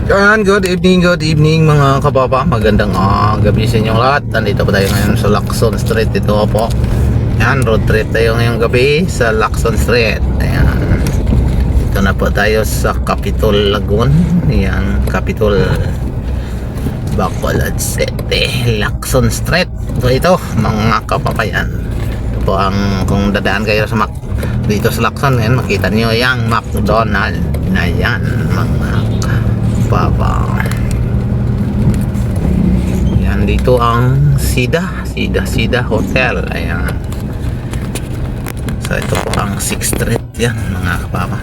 Yan, good evening mga kababa. Magandang gabi sa inyong lahat. Nandito po tayo ngayon sa Lacson Street. Ito po. Yan, road trip tayo ngayong gabi sa Lacson Street. Ayan. Ito na po tayo sa Capitol Lagoon. Yan, Capitol Bacolod City, Lacson Street. So ito, mga kapabayan. Ito po ang, kung dadaan kayo sa dito sa Lacson, yan, makita niyo yung McDonald na yan, mga baba. Yan, dito ang Sida Hotel. Ayan. So ito po ang 6th Street. Yan, mga kapapa.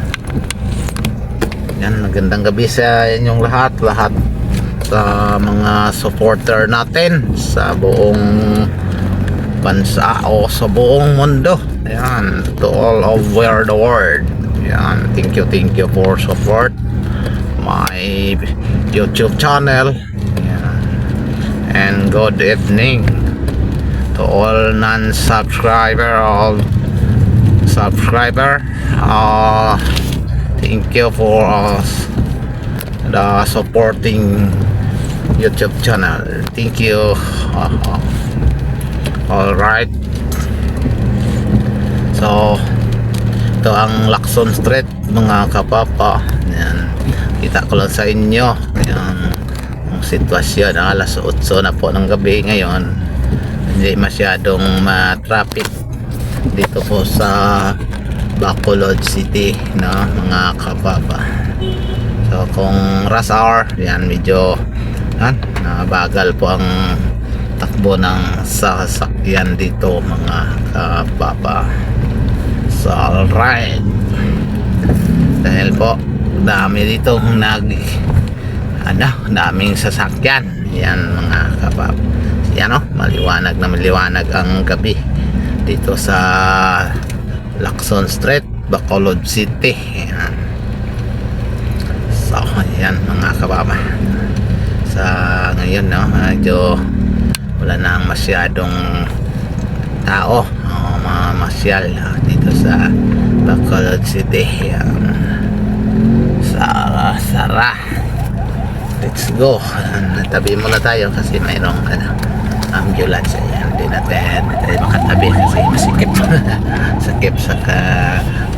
Yan, magandang gabi sa inyong lahat sa mga supporter natin sa buong bansa o sa buong mundo. Ayan, to all over the world. Yan, thank you for support my YouTube channel. Yeah. And good evening to all non-subscriber, all subscriber. Thank you for the supporting YouTube channel. Thank you. All right. So ito ang Lacson Street, mga kapapa. Yan, kita ko lang sa inyo yung sitwasyon. Alas 8 na po ng gabi ngayon. Hindi masyadong traffic dito po sa Bacolod City, no, mga kapapa. So kung rush hour, yan, medyo bagal po ang takbo ng sasakyan dito, mga kapapa. So alright, dahil po dami dito daming sasakyan. Yan, mga kapap. Yan, maliwanag ang gabi dito sa Lacson Street, Bacolod City. Yan. So yan, mga kapapa. Sa ngayon, medyo wala nang masyadong tao mamasyal dito sa Bacolod City. Yan. Sara. Let's go. Tabi muna tayo kasi mayroong ambulance. Ayan, hindi tayo makatabi kasi masikip. Sakip sa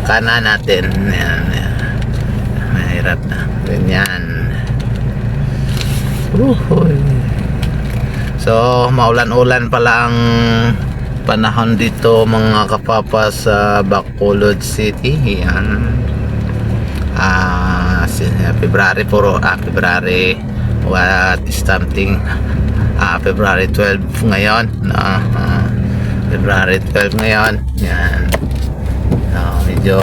kanan natin. Ayan. Mahirap na. Ganyan. So maulan-ulan pala ang panahon dito, mga kapapa, sa Bacolod City. Yan. February what is something, February 12 ngayon, February 12 ngayon. Yan. Medyo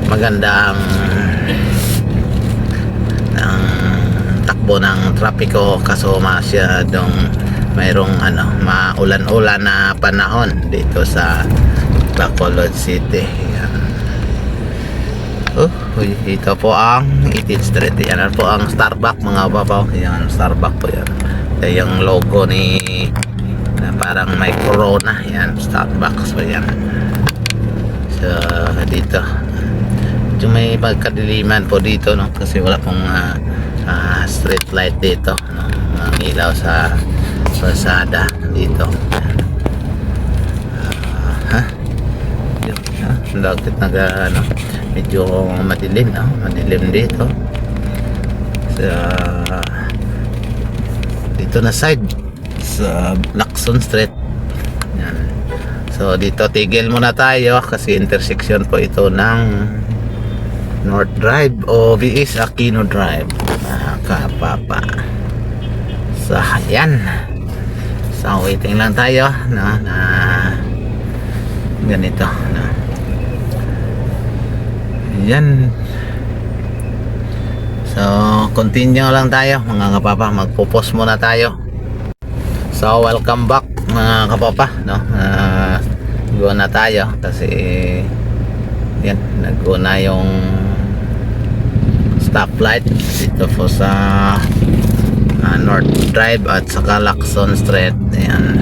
maganda ang takbo ng trapiko kaso masyadong mayroong maulan-ulan na panahon dito sa Bacolod City. Yan. Ito po ang 18th Street. Yan po ang Starbucks, mga babaw. Yan, Starbucks po yan. Ito yung logo ni parang may corona. Yan, Starbucks po yan. So dito medyo may pagkadiliman po dito, no, kasi wala pong street light dito, no? Ang ilaw sa kalsada dito. Bakit medyo madilim, madilim dito dito na side sa Lacson Street. Yan. So dito tigil muna tayo kasi intersection po ito ng North Drive o VS Aquino Drive, mga kapapa. So yan. So waiting lang tayo na ganito na. Yan. So continue lang tayo, mga kapapa. Magpo-pause muna tayo. So welcome back, mga kapapa, no. Go na tayo kasi yan, nag-go na yung stoplight dito po sa North Drive at saka Lacson Street. Ayan.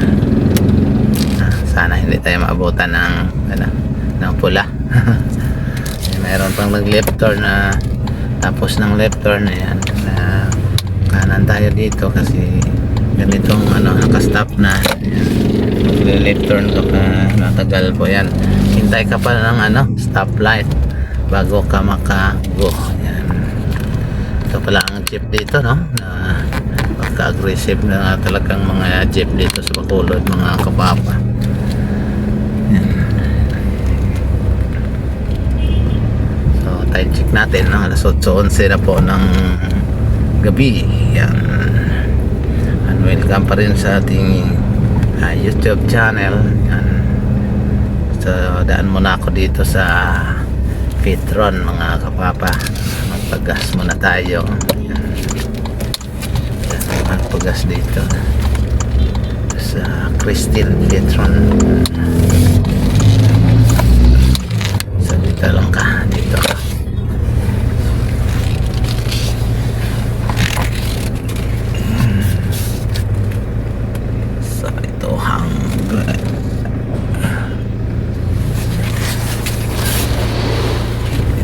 Sana hindi tayo maabutan ng pula. Mayroon pang nag left turn na tapos ng left turn na yan, na kanan tayo dito kasi ganitong nakastop na. Ayan. Left turn ka pa, matagal po yan. Hintay ka pa ng stoplight bago ka maka-go. Yan. Ito pala ang jeep dito, no? Na pagka-aggressive na talagang mga jeep dito sa Bacolod, mga kapapa. Yan. So, time check natin, no? Alas 8:11 na po ng gabi. Yan. And welcome pa rin sa ating YouTube channel. Yan. So, daan muna ako dito sa Petron, mga kapapa. Magpagas muna tayo. Yan. Magpagas dito sa Crystal Petron. So, dito lang ka. Dito ka. So, ito hanggang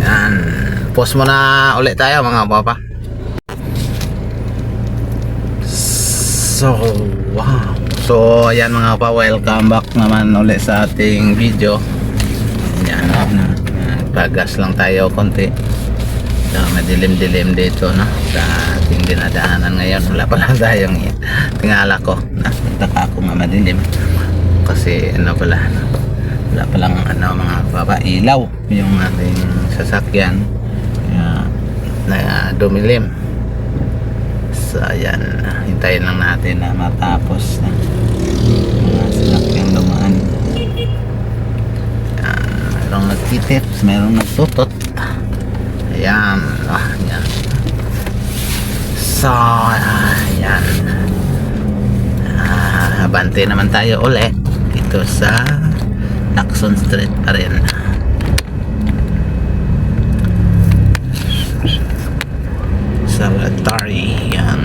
yan. Pause muna ulit tayo, mga papa. So, wow. So, ayan mga pa, welcome back naman ulit sa ating video. Ayan, pagas lang tayo konti. So, madilim-dilim dito, no? Sa ating dinadaanan ngayon. Wala pala tayong tingala ko. Nataka ako nga madilim. Kasi, pala, wala palang, mga papa, ilaw yung ating sasakyan. Na dumilim. So, ayan, hintayin lang natin na matapos na mga sinakyan dumaan. Ayan, mayroong nagtitips, mayroong nagtutot. Ayan, ayan. So, ayan, abante naman tayo ulit dito sa Lacson Street pa rin. Salvatore. Yan.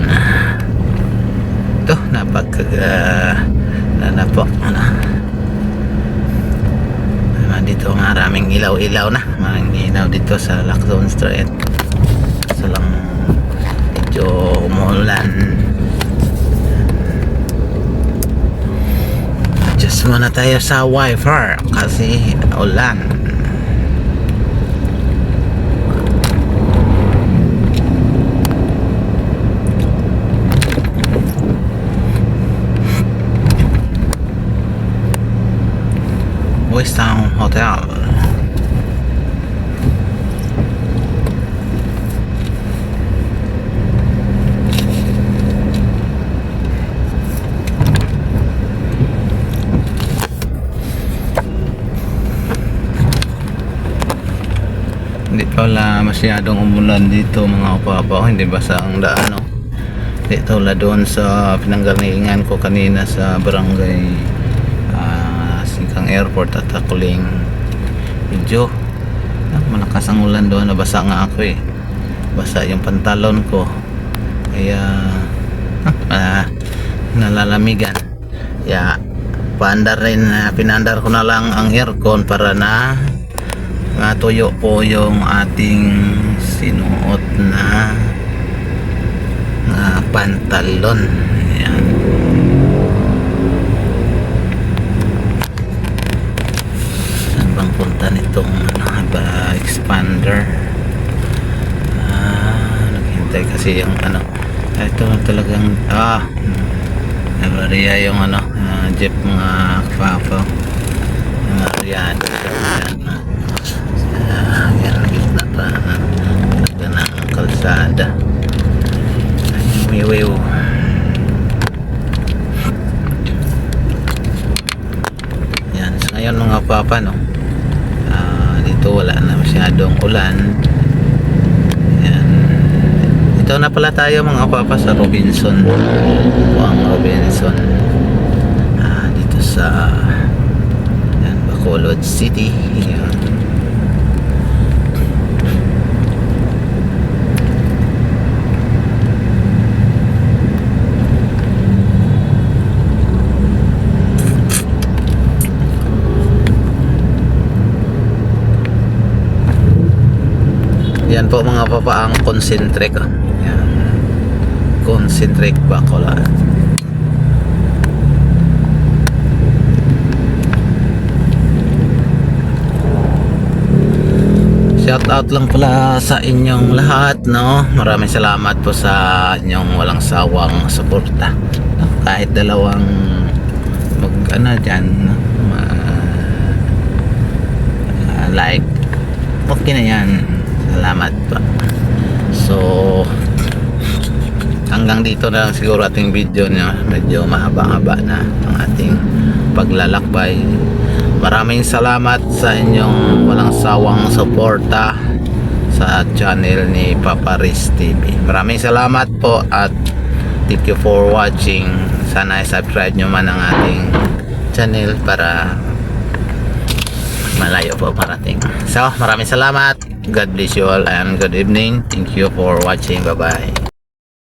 Ito, na po. Dito maraming ilaw-ilaw na. Maraming ilaw dito sa Lacson Street. So lang medyo umuulan. Adjust muna tayo sa wifi kasi ulan. Westtown Hotel. Hindi pala masyadong umulan dito, mga papa. Hindi basa ang daan, no? Dito la doon sa pinanggalingan ko kanina sa barangay Singkang Airport at Takuling. Medyo malakas ang ulan doon. Nabasa nga ako eh. Basa yung pantalon ko. Kaya nalalamigan. Kaya pinandar ko na lang ang aircon para na tuyo po yung ating sinuot na pantalon. Ayan. Punta nitong expander. Naghintay kasi yung ito talagang nabariya yung jeep, mga kapapa. Yan gitna pa talaga ng kalsada. Umiwiw. Yan, so ngayon mga papa, no, dito wala na masyadong ulan. Yan. Ito na pala tayo, mga papa, sa Robinson. Ang Robinson. Dito sa Bacolod City. Yan. po mga papa ang concentric. Yan. Concentric bakulan. Shout out lang pala sa inyong lahat, no? Maraming salamat po sa inyong walang sawang suporta. No? Kahit dalawang like, okay na yan. Salamat po. So, hanggang dito na lang siguro ating video niya. Medyo mahaba-haba na ang ating paglalakbay. Maraming salamat sa inyong walang sawang suporta sa channel ni Papa Riz TV. Maraming salamat po at thank you for watching. Sana i-subscribe nyo man ang ating channel para malayo po parating. So, maraming salamat. God bless you all and good evening. Thank you for watching. Bye-bye.